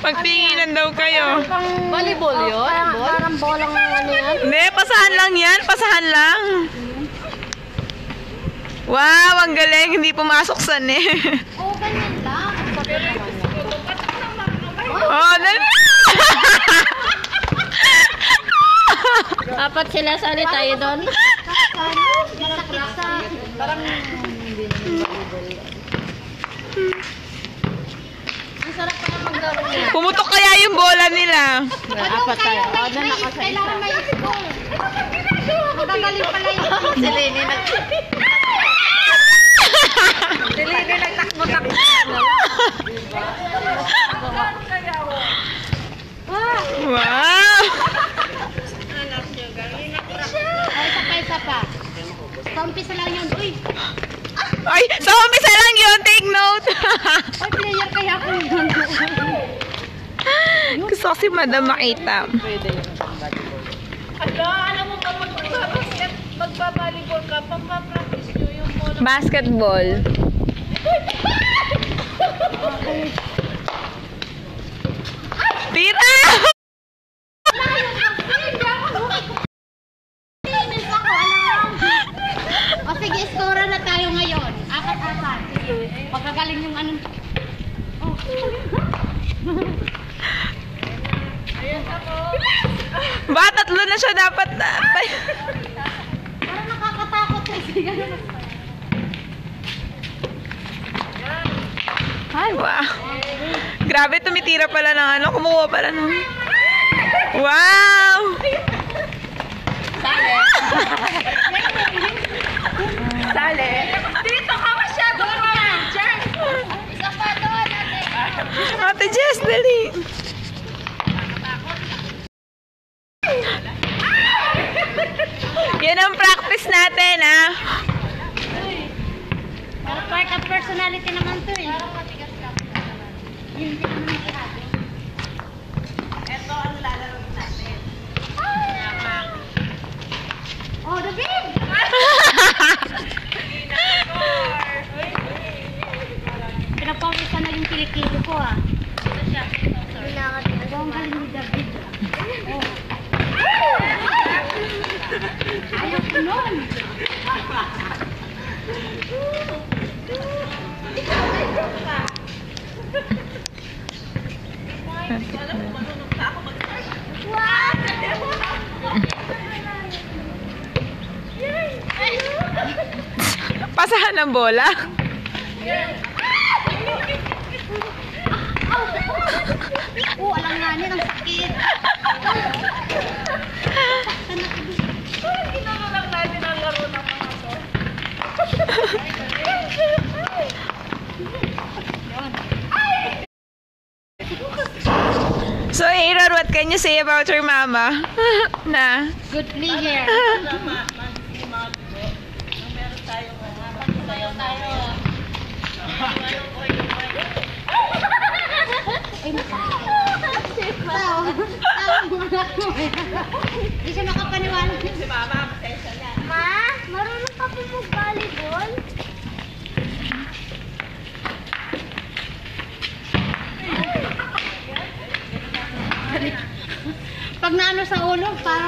Pagtinginan daw kayo. Volleyball yun? Parang bolang ano yan. Hindi, pasahan lang yan. Pasahan lang. Wow, ang galing. Hindi pumasok sa net. Oo, ganyan lang. Oh, Apat sila, sali tayo doon. Masakit sa... Parang Ang sarap pa maglaro niya. pumutok kaya yung bola nila. apat tayo. O, doon ako sa isa. Kailangan may school. Magagaling pala yun. Si Lenny nagtakbo-takbo. Wow! Isa pa. Umpisa lang yun. Uy! Ay, sa umpisa lang yun. Take note. Ay, player kaya ako yun. Gusto ko si Madam makita. Alam mo ba magbabalibol ka, pampapractice nyo yung mono. Basketball. Tira! O sige, score na tayo ngayon. Apat-apat. Sige. Pagkagaling yung ano. Oh. Ba, tatlo na siya dapat. Parang nakakatakot kasi. Ay, wow. Grabe, tumitira pala ng ano. Kumuha pala ng... Wow! Sale. Dito ka masyado naman, Jan! Isa pa doon, ate. Ate Jess, dali. Yan ang practice natin, ha? Pero part of personality naman to eh. Hindi naman grabe. Ito ang lalaro natin. Oh, the big! Pinapawisan na yung kilikili ko ah. Ito siya. Ang galing ni David. Oh. Ayaw ko nun. Pasahan ng bola. Oh, alanganin ang sakit. Ginagawa lang natin ang laro ng mga to. So, Aaron, what can you say about your mama? Na? Good player. Meron tayo mga pagsayaw tayo. Ay, hindi siya makapaniwala. Si Mama, masaya na. Ma, marunong ka po mag-volleyball? Pag naano sa ulo, parang